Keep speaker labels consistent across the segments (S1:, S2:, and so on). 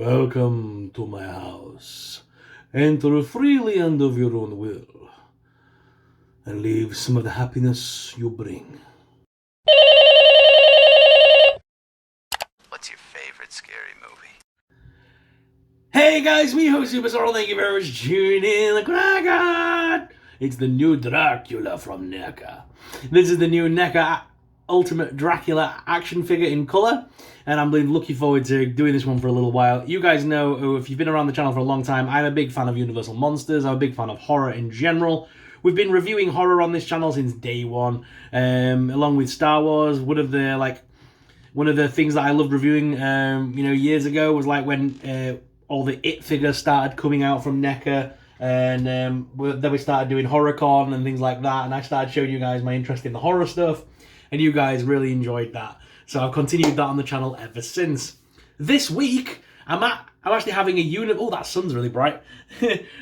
S1: Welcome to my house. Enter freely and of your own will, and leave some of the happiness you bring.
S2: What's your favorite scary movie?
S1: Hey guys, me host SuperSorrell, thank you very much for tuning in. It's the new Dracula from NECA. This is the new NECA Ultimate Dracula action figure in colour, and I'm really looking forward to doing this one for a little while. You guys know, if you've been around the channel for a long time, I'm a big fan of Universal Monsters. I'm a big fan of horror in general. We've been reviewing horror on this channel since day one, along with Star Wars. One of the things that I loved reviewing, years ago was like when all the It figures started coming out from NECA, and then we started doing HorrorCon and things like that, and I started showing you guys my interest in the horror stuff, and you guys really enjoyed that. So I've continued that on the channel ever since. This week, I'm actually having a oh, that sun's really bright.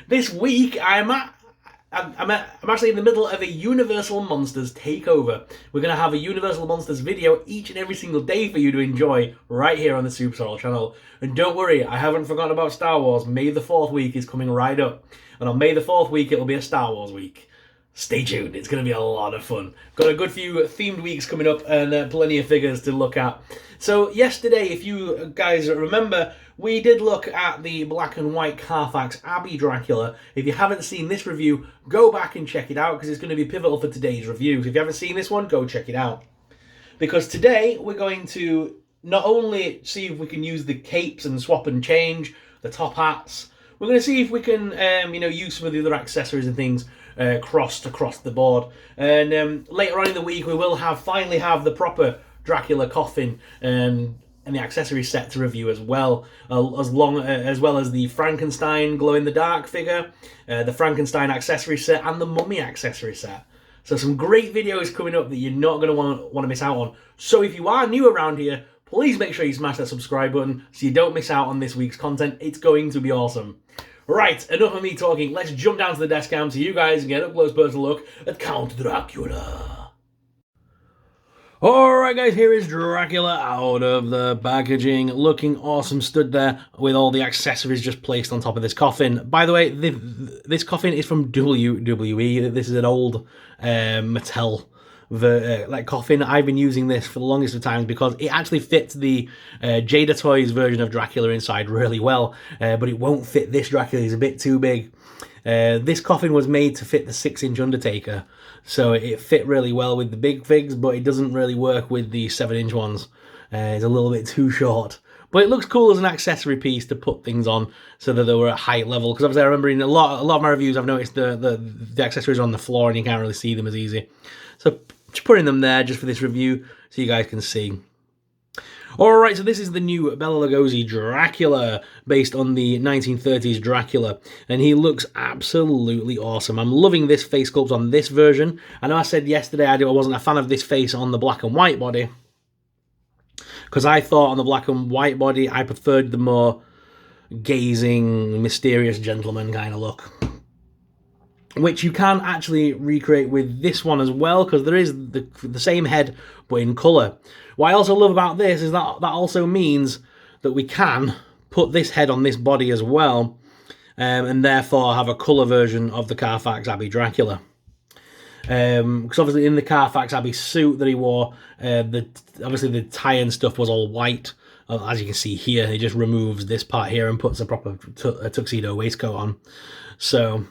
S1: This week, I'm actually in the middle of a Universal Monsters takeover. We're going to have a Universal Monsters video each and every single day for you to enjoy right here on the SuperSorrell channel. And don't worry, I haven't forgotten about Star Wars. May the 4th week is coming right up. And on May the 4th week, it'll be a Star Wars week. Stay tuned, it's going to be a lot of fun. Got a good few themed weeks coming up and plenty of figures to look at. So yesterday, if you guys remember, we did look at the black and white Carfax Abbey Dracula. If you haven't seen this review, go back and check it out, because it's going to be pivotal for today's review. So if you haven't seen this one, go check it out. Because today, we're going to not only see if we can use the capes and swap and change, the top hats, we're going to see if we can use some of the other accessories and things across the board. And later on in the week, we will finally have the proper Dracula coffin and the accessory set to review as well, as well as the Frankenstein glow-in-the-dark figure, the Frankenstein accessory set, and the Mummy accessory set. So some great videos coming up that you're not going to want to miss out on. So if you are new around here, please make sure you smash that subscribe button so you don't miss out on this week's content. It's going to be awesome. Right, enough of me talking. Let's jump down to the desk cam so you guys can get up close personal look at Count Dracula. Alright guys, here is Dracula out of the packaging, looking awesome, stood there with all the accessories just placed on top of this coffin. By the way, this coffin is from WWE. This is an old Mattel coffin. I've been using this for the longest of times because it actually fits the Jada Toys version of Dracula inside really well, but it won't fit this Dracula. He's a bit too big. This coffin was made to fit the 6-inch Undertaker, so it fit really well with the big figs, but it doesn't really work with the 7-inch ones. It's a little bit too short. But it looks cool as an accessory piece to put things on so that they were at height level. Because obviously I remember in a lot of my reviews I've noticed the accessories are on the floor and you can't really see them as easy. So just putting them there just for this review so you guys can see. Alright, so this is the new Bela Lugosi Dracula, based on the 1930s Dracula, and he looks absolutely awesome. I'm loving this face sculpt on this version. I know I said yesterday I wasn't a fan of this face on the black and white body, because I thought on the black and white body I preferred the more gazing, mysterious gentleman kind of look, which you can actually recreate with this one as well, because there is the same head but in colour. What I also love about this is that also means that we can put this head on this body as well, and therefore have a colour version of the Carfax Abbey Dracula. Because obviously in the Carfax Abbey suit that he wore, obviously the tie and stuff was all white. As you can see here, he just removes this part here and puts a proper tuxedo waistcoat on. So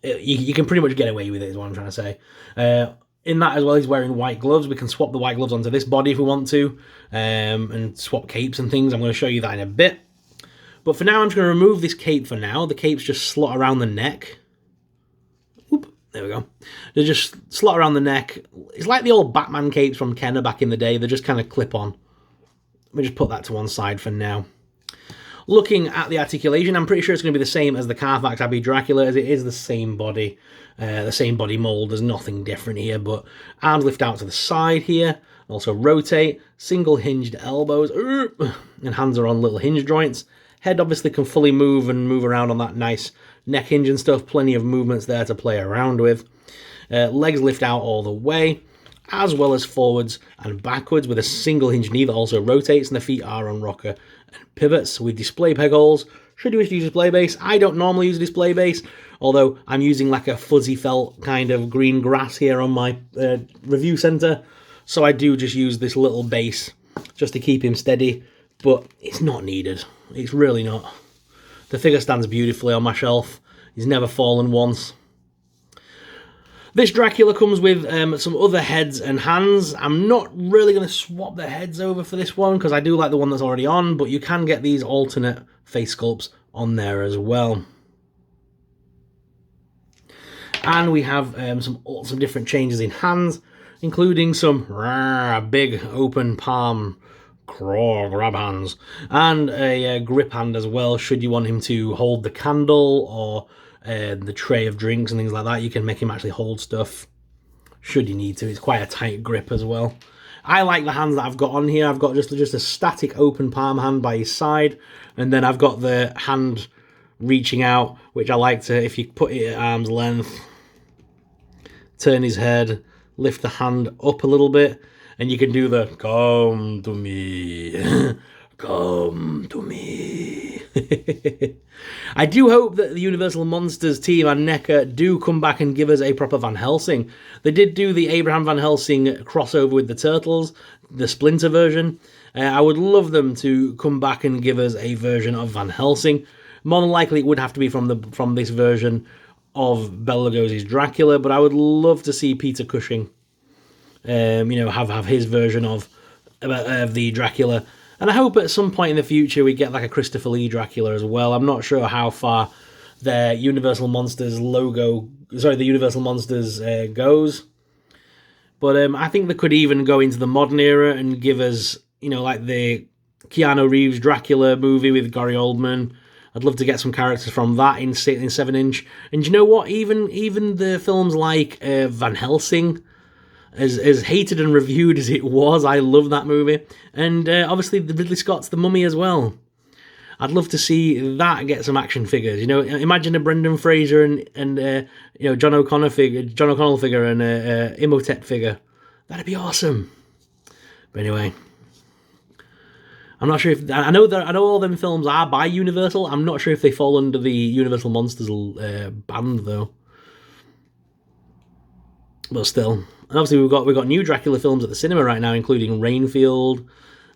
S1: you can pretty much get away with it, is what I'm trying to say. In that as well, he's wearing white gloves. We can swap the white gloves onto this body if we want to, and swap capes and things. I'm going to show you that in a bit. But for now, I'm just going to remove this cape for now. The capes just slot around the neck. Oop, there we go. They just slot around the neck. It's like the old Batman capes from Kenner back in the day. They just kind of clip on. Let me just put that to one side for now. Looking at the articulation, I'm pretty sure it's going to be the same as the Carfax Abbey Dracula, as it is the same body mold. There's nothing different here, but arms lift out to the side here, also rotate, single hinged elbows, and hands are on little hinge joints. Head obviously can fully move around on that nice neck hinge and stuff. Plenty of movements there to play around with. Legs lift out all the way. as well as forwards and backwards with a single hinge knee that also rotates, and the feet are on rocker and pivots with display peg holes. Should you wish to use a display base, I don't normally use a display base, although I'm using like a fuzzy felt kind of green grass here on my review center, so I do just use this little base just to keep him steady, but it's not needed. It's really not. The figure stands beautifully on my shelf. He's never fallen once. This Dracula comes with some other heads and hands. I'm not really going to swap the heads over for this one because I do like the one that's already on, but you can get these alternate face sculpts on there as well. And we have some different changes in hands, including some big open palm claw grab hands and a grip hand as well. Should you want him to hold the candle or the tray of drinks and things like that, you can make him actually hold stuff should you need to. It's quite a tight grip as well. I like the hands that I've got on here. I've got just a static open palm hand by his side, and then I've got the hand reaching out, which I like to, if you put it at arm's length, turn his head, lift the hand up a little bit, and you can do the come to me, come to me. I do hope that the Universal Monsters team and NECA do come back and give us a proper Van Helsing. They did do the Abraham Van Helsing crossover with the Turtles, the Splinter version. I would love them to come back and give us a version of Van Helsing. More than likely it would have to be from this version of Bela Lugosi's Dracula, but I would love to see Peter Cushing have his version of the Dracula. And I hope at some point in the future we get like a Christopher Lee Dracula as well. I'm not sure how far their Universal Monsters the Universal Monsters goes. But I think they could even go into the modern era and give us, like the Keanu Reeves Dracula movie with Gary Oldman. I'd love to get some characters from that in 7-inch. And you know what? Even the films like Van Helsing, as hated and reviewed as it was, I love that movie. And obviously the Ridley Scott's The Mummy as well. I'd love to see that get some action figures. Imagine a Brendan Fraser and John O'Connell figure and Imhotep figure. That'd be awesome. But anyway, I'm not sure if I know all them films are by Universal. I'm not sure if they fall under the Universal Monsters band though. But still, and obviously we've got new Dracula films at the cinema right now, including Rainfield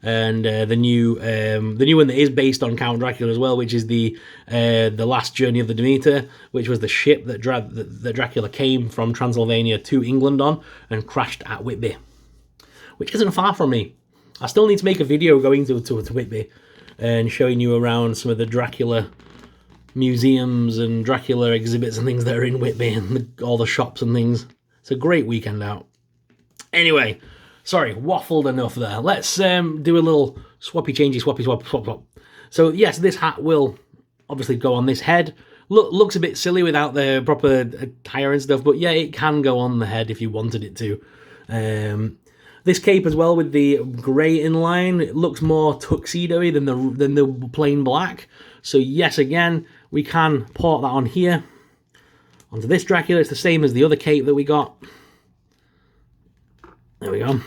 S1: and the new one that is based on Count Dracula as well, which is the Last Journey of the Demeter, which was the ship that Dracula came from Transylvania to England on and crashed at Whitby, which isn't far from me. I still need to make a video going to Whitby and showing you around some of the Dracula museums and Dracula exhibits and things that are in Whitby and all the shops and things. It's a great weekend out. Anyway, sorry, waffled enough there. Let's do a little swappy, swap. So yes, this hat will obviously go on this head. Looks a bit silly without the proper attire and stuff, but yeah, it can go on the head if you wanted it to. This cape as well with the grey inline, it looks more tuxedo-y than the plain black. So yes, again, we can port that on here. Onto this Dracula, it's the same as the other cape that we got. There we go.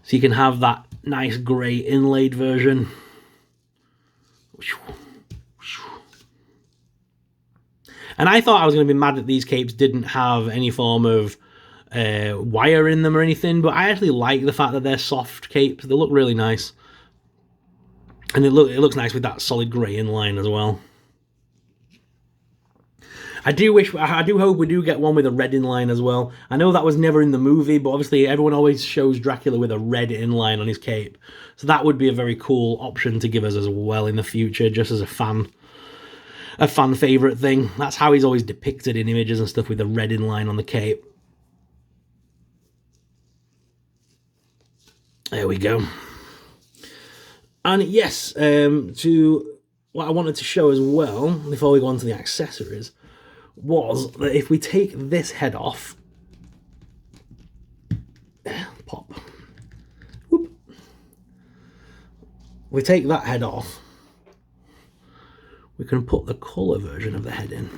S1: So you can have that nice grey inlaid version. And I thought I was going to be mad that these capes didn't have any form of wire in them or anything, but I actually like the fact that they're soft capes. They look really nice. And it looks nice with that solid grey inline as well. I do hope we do get one with a red inline as well. I know that was never in the movie, but obviously everyone always shows Dracula with a red inline on his cape. So that would be a very cool option to give us as well in the future, just as a fan favourite thing. That's how he's always depicted in images and stuff, with a red inline on the cape. There we go. And yes, to what I wanted to show as well, before we go on to the accessories, was that if we take this head off, pop, whoop, we take that head off, we can put the colour version of the head in.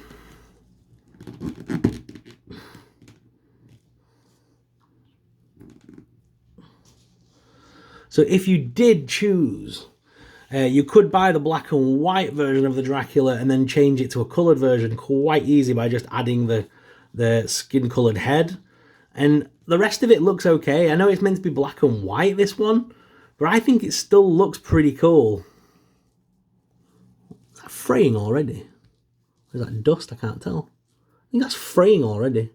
S1: So if you did choose, you could buy the black and white version of the Dracula and then change it to a coloured version quite easy by just adding the skin-coloured head. And the rest of it looks okay. I know it's meant to be black and white, this one, but I think it still looks pretty cool. Is that fraying already? Or is that dust? I can't tell. I think that's fraying already.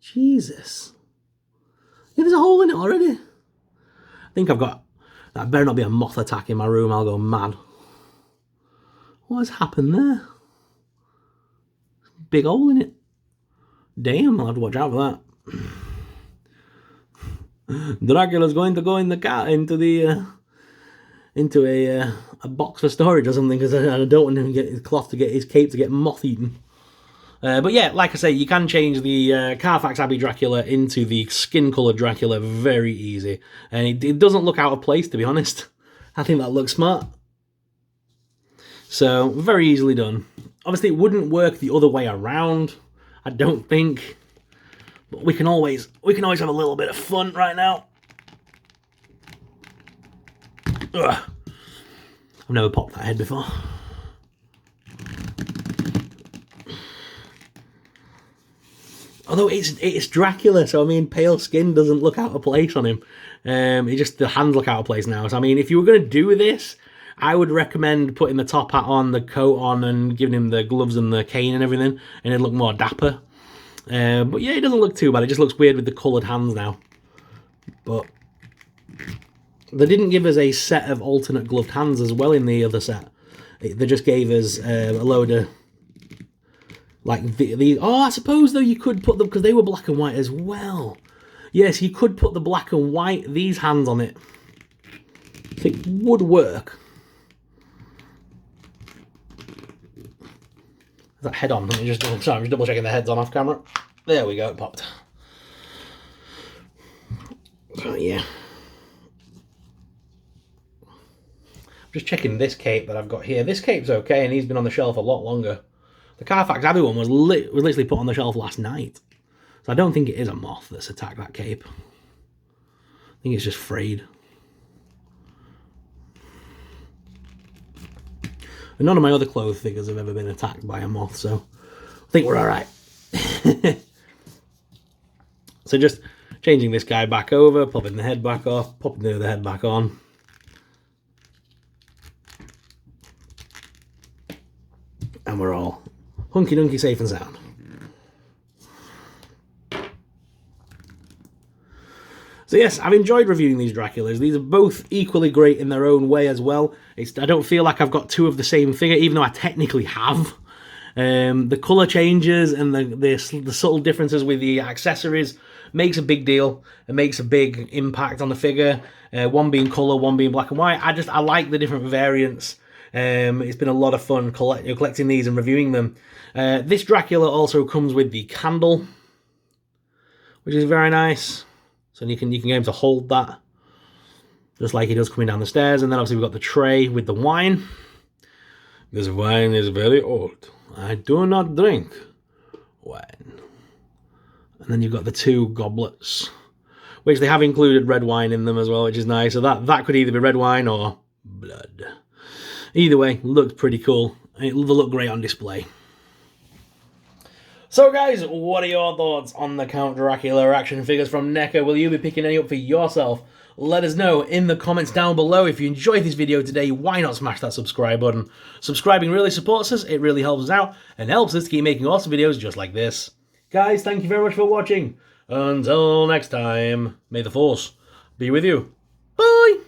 S1: Jesus. Yeah, there's a hole in it already. I think I've got... That better not be a moth attack in my room. I'll go mad. What has happened there? Big hole in it. Damn, I'll have to watch out for that. Dracula's going to go in the cat into a box for storage or something, because I don't want him to get his cloth to get his cape to get moth eaten. But yeah, like I say, you can change the Carfax Abbey Dracula into the skin-coloured Dracula very easy. And it doesn't look out of place, to be honest. I think that looks smart. So, very easily done. Obviously, it wouldn't work the other way around, I don't think. But we can always have a little bit of fun right now. Ugh. I've never popped that head before. Although it's Dracula, so I mean, pale skin doesn't look out of place on him. The hands look out of place now. So I mean, if you were going to do this, I would recommend putting the top hat on, the coat on, and giving him the gloves and the cane and everything, and it'd look more dapper. But yeah, it doesn't look too bad. It just looks weird with the coloured hands now. But they didn't give us a set of alternate gloved hands as well in the other set. They just gave us a load of... Like these. Oh, I suppose though you could put them, because they were black and white as well. Yes, you could put the black and white, these hands on it. It would work. Is that head on? Let me just I'm just double checking the head's on off camera. There we go, it popped. So yeah. I'm just checking this cape that I've got here. This cape's okay, and he's been on the shelf a lot longer. The Carfax Abbey one was literally put on the shelf last night. So I don't think it is a moth that's attacked that cape. I think it's just frayed. And none of my other clothes figures have ever been attacked by a moth, so I think we're alright. So just changing this guy back over, popping the head back off, popping the other head back on. And we're all hunky-dunky, safe and sound. So yes, I've enjoyed reviewing these Draculas. These are both equally great in their own way as well. I don't feel like I've got two of the same figure, even though I technically have. The colour changes and the subtle differences with the accessories makes a big deal. It makes a big impact on the figure. One being colour, one being black and white. I like the different variants. It's been a lot of fun collecting these and reviewing them. This Dracula also comes with the candle, which is very nice. So you can get him to hold that, just like he does coming down the stairs. And then obviously we've got the tray with the wine. This wine is very old. I do not drink wine. And then you've got the two goblets, which they have included red wine in them as well, which is nice. So that could either be red wine or blood. Either way, looks pretty cool. It'll look great on display. So guys, what are your thoughts on the Count Dracula action figures from NECA? Will you be picking any up for yourself? Let us know in the comments down below. If you enjoyed this video today, why not smash that subscribe button? Subscribing really supports us, it really helps us out, and helps us to keep making awesome videos just like this. Guys, thank you very much for watching. Until next time, may the Force be with you. Bye!